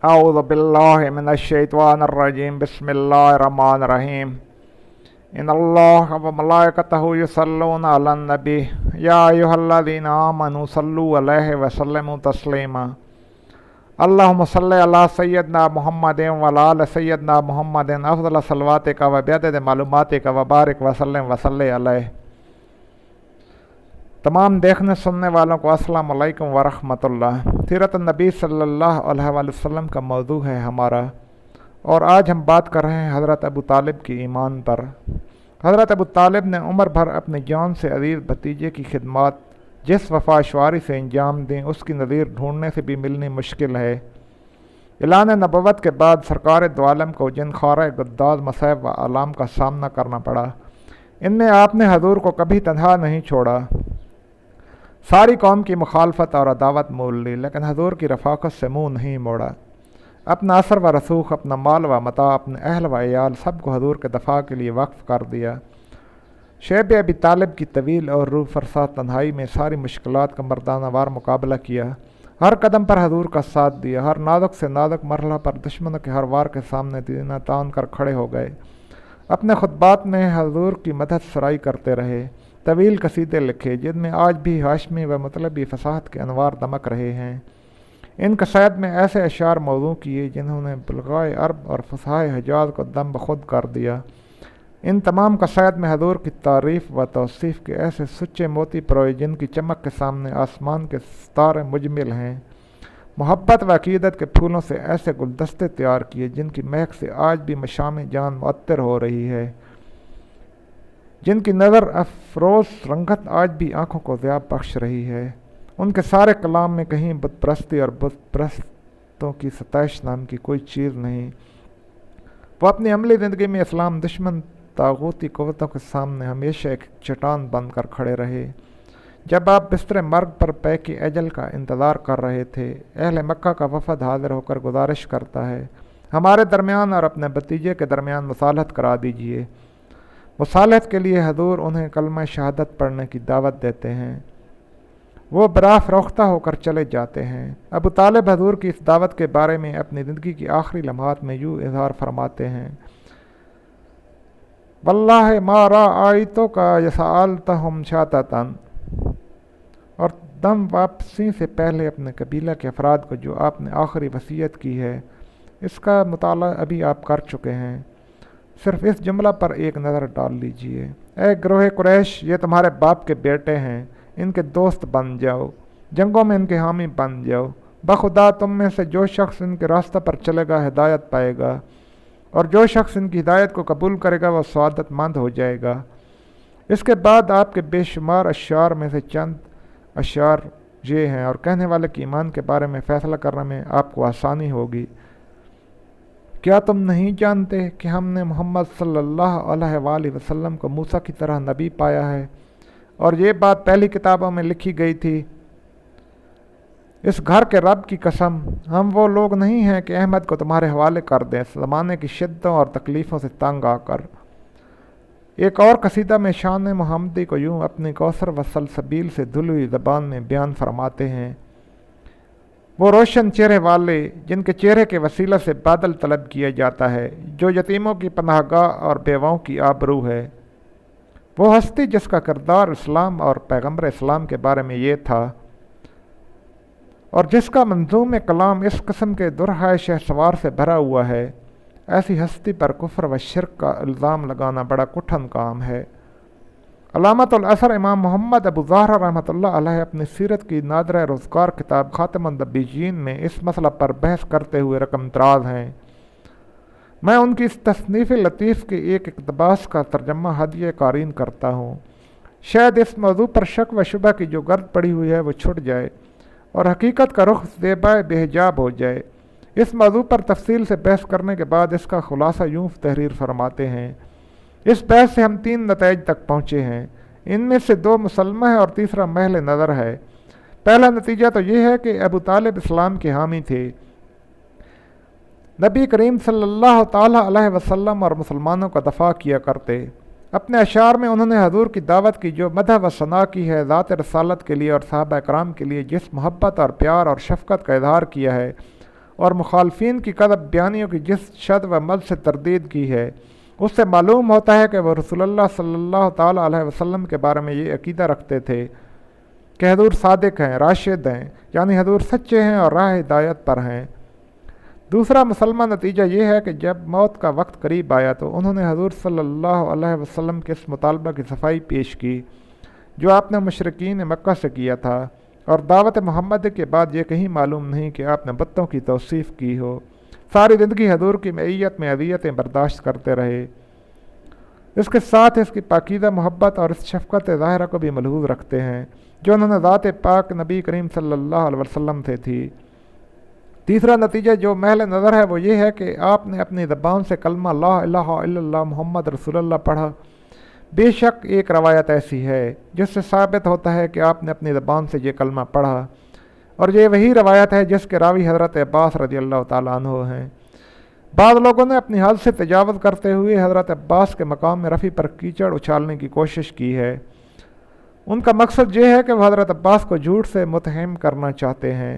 اعوذ باللہ من الشیطان الرجیم بسم اللہ الرحمن الرحیم ان اللہ وملائکتہ یصلون علی النبی یا ایھا الذین آمنوا صلوا علیہ وسلموا تسلیما اللہم صلی علی سیدنا محمد وعلی آل سیدنا محمد افضل صلواتک و بعدد معلوماتک و بارک وسلم وصلی علیہ۔ تمام دیکھنے سننے والوں کو السلام علیکم ورحمۃ اللہ۔ سیرت النبی صلی اللہ علیہ وآلہ وسلم کا موضوع ہے ہمارا، اور آج ہم بات کر رہے ہیں حضرت ابو طالب کی ایمان پر۔ حضرت ابو طالب نے عمر بھر اپنی جان سے عزیز بھتیجے کی خدمات جس وفاشواری سے انجام دیں اس کی نظیر ڈھونڈنے سے بھی ملنی مشکل ہے۔ اعلان نبوت کے بعد سرکار دو عالم کو جن خارۂ گداز مصائب و آلام کا سامنا کرنا پڑا، ان میں آپ نے حضور کو کبھی تنہا نہیں چھوڑا۔ ساری قوم کی مخالفت اور عداوت مول لی، لیکن حضور کی رفاقت سے منہ نہیں موڑا۔ اپنا اثر و رسوخ، اپنا مال و متاع، اپنے اہل و عیال سب کو حضور کے دفاع کے لیے وقف کر دیا۔ شیب ابی طالب کی طویل اور روح فرسا تنہائی میں ساری مشکلات کا مردانہ وار مقابلہ کیا، ہر قدم پر حضور کا ساتھ دیا، ہر نازک سے نازک مرحلہ پر دشمنوں کے ہر وار کے سامنے سینہ تان کر کھڑے ہو گئے۔ اپنے خطبات میں حضور کی مدحت سرائی کرتے رہے، طویل قصیدے لکھے جن میں آج بھی ہاشمی و مطلبی فصاحت کے انوار دمک رہے ہیں۔ ان قصائد میں ایسے اشعار موضوع کیے جنہوں نے بلغائے عرب اور فصاحۂ حجاز کو دم بخود کر دیا۔ ان تمام قصائد میں حضور کی تعریف و توصیف کے ایسے سچے موتی پروئے جن کی چمک کے سامنے آسمان کے ستارے مجمل ہیں۔ محبت و عقیدت کے پھولوں سے ایسے گلدستے تیار کیے جن کی مہک سے آج بھی مشام جان معطر ہو رہی ہے، جن کی نظر افروز رنگت آج بھی آنکھوں کو ضیاء بخش رہی ہے۔ ان کے سارے کلام میں کہیں بت پرستی اور بت پرستوں کی ستائش نام کی کوئی چیز نہیں۔ وہ اپنی عملی زندگی میں اسلام دشمن طاغوتی قوتوں کے سامنے ہمیشہ ایک چٹان بن کر کھڑے رہے۔ جب آپ بستر مرگ پر پے کے اجل کا انتظار کر رہے تھے، اہل مکہ کا وفد حاضر ہو کر گزارش کرتا ہے، ہمارے درمیان اور اپنے بھتیجے کے درمیان مصالحت کرا دیجیے۔ مصالحت کے لیے حضور انہیں کلمہ شہادت پڑھنے کی دعوت دیتے ہیں۔ وہ براہ فروختہ ہو کر چلے جاتے ہیں۔ ابو طالب حضور کی اس دعوت کے بارے میں اپنی زندگی کی آخری لمحات میں یوں اظہار فرماتے ہیں: واللہ ما رأیتو کا یسألتہم شاتتن، اور دم واپسی سے پہلے اپنے قبیلہ کے افراد کو جو آپ نے آخری وصیت کی ہے اس کا مطالعہ ابھی آپ کر چکے ہیں، صرف اس جملہ پر ایک نظر ڈال لیجئے: اے گروہ قریش، یہ تمہارے باپ کے بیٹے ہیں، ان کے دوست بن جاؤ، جنگوں میں ان کے حامی بن جاؤ۔ بخدا تم میں سے جو شخص ان کے راستہ پر چلے گا ہدایت پائے گا، اور جو شخص ان کی ہدایت کو قبول کرے گا وہ سعادت مند ہو جائے گا۔ اس کے بعد آپ کے بے شمار اشعار میں سے چند اشعار یہ ہیں، اور کہنے والے کی ایمان کے بارے میں فیصلہ کرنے میں آپ کو آسانی ہوگی۔ کیا تم نہیں جانتے کہ ہم نے محمد صلی اللہ علیہ وآلہ وسلم کو موسیٰ کی طرح نبی پایا ہے، اور یہ بات پہلی کتابوں میں لکھی گئی تھی؟ اس گھر کے رب کی قسم، ہم وہ لوگ نہیں ہیں کہ احمد کو تمہارے حوالے کر دیں زمانے کی شدتوں اور تکلیفوں سے تنگ آ کر۔ ایک اور قصیدہ میں شان محمدی کو یوں اپنی کوثر و سلسبیل سے دھلی ہوئی زبان میں بیان فرماتے ہیں: وہ روشن چہرے والے جن کے چہرے کے وسیلہ سے بادل طلب کیا جاتا ہے، جو یتیموں کی پناہ گاہ اور بیواؤں کی آبرو ہے، وہ ہستی جس کا کردار اسلام اور پیغمبر اسلام کے بارے میں یہ تھا، اور جس کا منظوم کلام اس قسم کے درہائے شہسوار سے بھرا ہوا ہے، ایسی ہستی پر کفر و شرک کا الزام لگانا بڑا کٹھن کام ہے۔ علامت الاثر امام محمد ابو زہرہ رحمۃ اللہ علیہ اپنی سیرت کی نادرہ روزگار کتاب خاتم النبیین میں اس مسئلہ پر بحث کرتے ہوئے رقم دراز ہیں۔ میں ان کی اس تصنیف لطیف کے ایک اقتباس کا ترجمہ ہدیہ قارئین کرتا ہوں، شاید اس موضوع پر شک و شبہ کی جو گرد پڑی ہوئی ہے وہ چھٹ جائے اور حقیقت کا رخ زیبائے بے حجاب ہو جائے۔ اس موضوع پر تفصیل سے بحث کرنے کے بعد اس کا خلاصہ یوں تحریر فرماتے ہیں: اس بحث سے ہم 3 نتائج تک پہنچے ہیں، ان میں سے 2 مسلمہ ہے اور تیسرا محل نظر ہے۔ پہلا نتیجہ تو یہ ہے کہ ابو طالب اسلام کے حامی تھے، نبی کریم صلی اللہ تعالیٰ علیہ وسلم اور مسلمانوں کا دفاع کیا کرتے۔ اپنے اشعار میں انہوں نے حضور کی دعوت کی جو مدح و ثنا کی ہے، ذات رسالت کے لیے اور صحابہ کرام کے لیے جس محبت اور پیار اور شفقت کا اظہار کیا ہے، اور مخالفین کی کذب بیانیوں کی جس شد و مد سے تردید کی ہے، اس سے معلوم ہوتا ہے کہ وہ رسول اللہ صلی اللہ تعالیٰ علیہ وسلم کے بارے میں یہ عقیدہ رکھتے تھے کہ حضور صادق ہیں، راشد ہیں، یعنی حضور سچے ہیں اور راہ ہدایت پر ہیں۔ دوسرا مسلمہ نتیجہ یہ ہے کہ جب موت کا وقت قریب آیا تو انہوں نے حضور صلی اللہ علیہ وسلم کے اس مطالبہ کی صفائی پیش کی جو آپ نے مشرکین مکہ سے کیا تھا، اور دعوت محمد کے بعد یہ کہیں معلوم نہیں کہ آپ نے بتوں کی توصیف کی ہو۔ ساری زندگی حضور کی معیت میں اذیتیں برداشت کرتے رہے۔ اس کے ساتھ اس کی پاکیزہ محبت اور اس شفقت ظاہرہ کو بھی ملحوظ رکھتے ہیں جو انہوں نے ذات پاک نبی کریم صلی اللہ علیہ وسلم سے تھی۔ تیسرا نتیجہ جو محل نظر ہے وہ یہ ہے کہ آپ نے اپنی زبان سے کلمہ لا الہ الا اللہ محمد رسول اللہ پڑھا۔ بے شک ایک روایت ایسی ہے جس سے ثابت ہوتا ہے کہ آپ نے اپنی زبان سے یہ کلمہ پڑھا، اور یہ وہی روایت ہے جس کے راوی حضرت عباس رضی اللہ تعالیٰ عنہ ہیں۔ بعض لوگوں نے اپنی حد سے تجاوز کرتے ہوئے حضرت عباس کے مقام میں رفیع پر کیچڑ اچھالنے کی کوشش کی ہے۔ ان کا مقصد یہ ہے کہ وہ حضرت عباس کو جھوٹ سے متہم کرنا چاہتے ہیں۔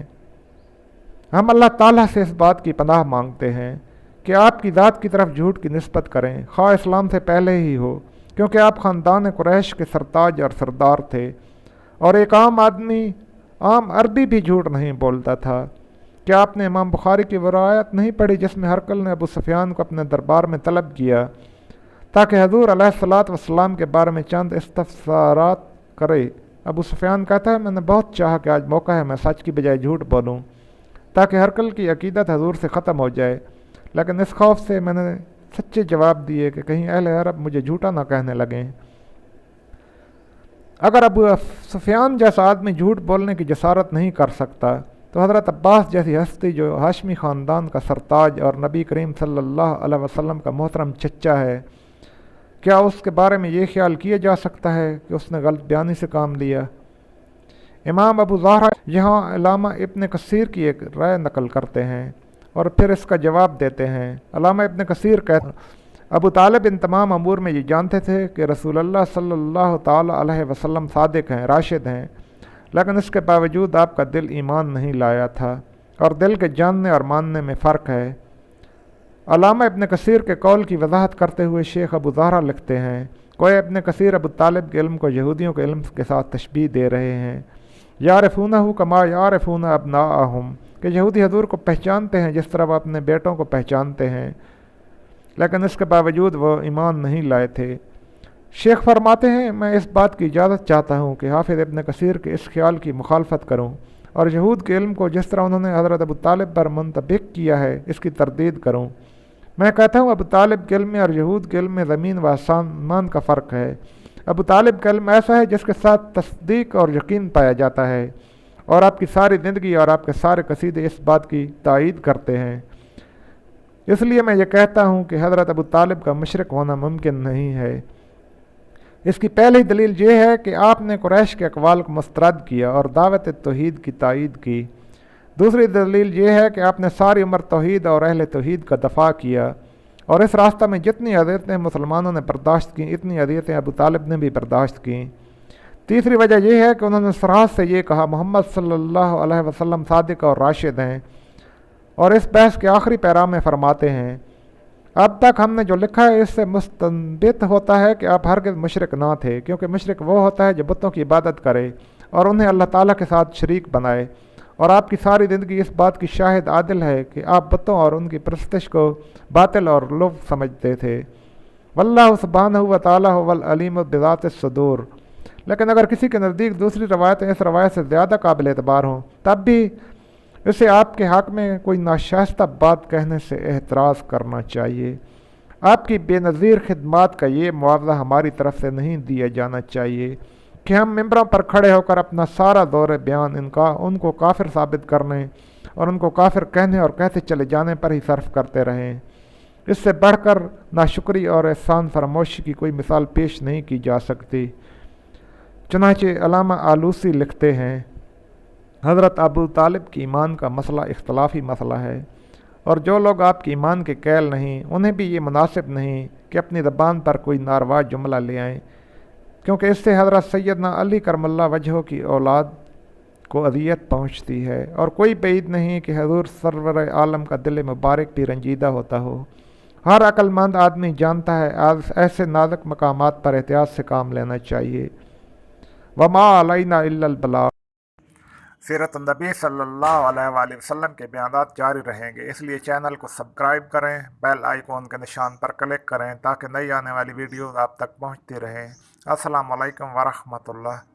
ہم اللہ تعالیٰ سے اس بات کی پناہ مانگتے ہیں کہ آپ کی ذات کی طرف جھوٹ کی نسبت کریں، خواہ اسلام سے پہلے ہی ہو، کیونکہ آپ خاندان قریش کے سرتاج اور سردار تھے، اور ایک عام عربی بھی جھوٹ نہیں بولتا تھا۔ کیا آپ نے امام بخاری کی وہ روایت نہیں پڑھی جس میں ہرقل نے ابو سفیان کو اپنے دربار میں طلب کیا تاکہ حضور علیہ الصلوۃ والسلام کے بارے میں چند استفسارات کرے؟ ابو سفیان کہتا ہے میں نے بہت چاہا کہ آج موقع ہے میں سچ کی بجائے جھوٹ بولوں تاکہ ہرقل کی عقیدت حضور سے ختم ہو جائے، لیکن اس خوف سے میں نے سچے جواب دیے کہ کہیں اہل عرب مجھے جھوٹا نہ کہنے لگیں۔ اگر ابو سفیان جیسا آدمی جھوٹ بولنے کی جسارت نہیں کر سکتا تو حضرت عباس جیسی ہستی جو ہاشمی خاندان کا سرتاج اور نبی کریم صلی اللہ علیہ وسلم کا محترم چچا ہے، کیا اس کے بارے میں یہ خیال کیا جا سکتا ہے کہ اس نے غلط بیانی سے کام لیا؟ امام ابو زہرہ یہاں علامہ ابن کثیر کی ایک رائے نقل کرتے ہیں اور پھر اس کا جواب دیتے ہیں۔ علامہ ابن کثیر کہتے ہیں ابو طالب ان تمام امور میں یہ جانتے تھے کہ رسول اللہ صلی اللہ تعالیٰ علیہ وسلم صادق ہیں، راشد ہیں، لیکن اس کے باوجود آپ کا دل ایمان نہیں لایا تھا، اور دل کے جاننے اور ماننے میں فرق ہے۔ علامہ ابن کثیر کے قول کی وضاحت کرتے ہوئے شیخ ابو زہرہ لکھتے ہیں کوئی ابن کثیر ابو طالب کے علم کو یہودیوں کے علم کے ساتھ تشبیہ دے رہے ہیں، یعرفونہ کما یعرفون ابناءہم، کہ یہودی حضور کو پہچانتے ہیں جس طرح وہ اپنے بیٹوں کو پہچانتے ہیں، لیکن اس کے باوجود وہ ایمان نہیں لائے تھے۔ شیخ فرماتے ہیں میں اس بات کی اجازت چاہتا ہوں کہ حافظ ابن کثیر کے اس خیال کی مخالفت کروں اور یہود کے علم کو جس طرح انہوں نے حضرت ابو طالب پر منطبق کیا ہے اس کی تردید کروں۔ میں کہتا ہوں ابو طالب کے علم میں اور یہود کے علم میں زمین و آسمان کا فرق ہے۔ ابو طالب کا علم ایسا ہے جس کے ساتھ تصدیق اور یقین پایا جاتا ہے، اور آپ کی ساری زندگی اور آپ کے سارے قصیدے اس بات کی تائید کرتے ہیں۔ اس لیے میں یہ کہتا ہوں کہ حضرت ابو طالب کا مشرک ہونا ممکن نہیں ہے۔ اس کی پہلی دلیل یہ ہے کہ آپ نے قریش کے اقوال کو مسترد کیا اور دعوت توحید کی تائید کی۔ دوسری دلیل یہ ہے کہ آپ نے ساری عمر توحید اور اہل توحید کا دفاع کیا، اور اس راستہ میں جتنی اذیتیں مسلمانوں نے برداشت کیں اتنی اذیتیں ابو طالب نے بھی برداشت کیں۔ تیسری وجہ یہ ہے کہ انہوں نے صراحت سے یہ کہا محمد صلی اللہ علیہ وسلم صادق اور راشد ہیں، اور اس بحث کے آخری پیرا میں فرماتے ہیں اب تک ہم نے جو لکھا ہے اس سے مستنبت ہوتا ہے کہ آپ ہرگز مشرک نہ تھے، کیونکہ مشرک وہ ہوتا ہے جو بتوں کی عبادت کرے اور انہیں اللہ تعالیٰ کے ساتھ شریک بنائے، اور آپ کی ساری زندگی اس بات کی شاہد عادل ہے کہ آپ بتوں اور ان کی پرستش کو باطل اور لغو سمجھتے تھے۔ واللہ سبحانہ و تعالیٰ هو العلیم بذات الصدور۔ لیکن اگر کسی کے نزدیک دوسری روایتیں اس روایت سے زیادہ قابل اعتبار ہوں تب بھی اسے آپ کے حق میں کوئی ناشائستہ بات کہنے سے احتراز کرنا چاہیے۔ آپ کی بے نظیر خدمات کا یہ معاوضہ ہماری طرف سے نہیں دیا جانا چاہیے کہ ہم ممبروں پر کھڑے ہو کر اپنا سارا دور بیان ان کو کافر ثابت کرنے اور ان کو کافر کہنے اور کہتے چلے جانے پر ہی صرف کرتے رہیں۔ اس سے بڑھ کر ناشکری اور احسان فراموشی کی کوئی مثال پیش نہیں کی جا سکتی۔ چنانچہ علامہ آلوسی لکھتے ہیں حضرت ابو طالب کی ایمان کا مسئلہ اختلافی مسئلہ ہے، اور جو لوگ آپ کی ایمان کے قائل نہیں انہیں بھی یہ مناسب نہیں کہ اپنی زبان پر کوئی ناروا جملہ لے آئیں، کیونکہ اس سے حضرت سیدنا علی کرم اللہ وجہہ کی اولاد کو اذیت پہنچتی ہے، اور کوئی بعید نہیں کہ حضور سرور عالم کا دل مبارک بھی رنجیدہ ہوتا ہو۔ ہر عقل مند آدمی جانتا ہے آج ایسے نازک مقامات پر احتیاط سے کام لینا چاہیے۔ وما علینا الا البلاغ۔ سیرت النبی صلی اللہ علیہ وآلہ وسلم کے بیانات جاری رہیں گے، اس لیے چینل کو سبسکرائب کریں، بیل آئیکن کے نشان پر کلک کریں تاکہ نئی آنے والی ویڈیوز آپ تک پہنچتی رہیں۔ السلام علیکم ورحمۃ اللہ۔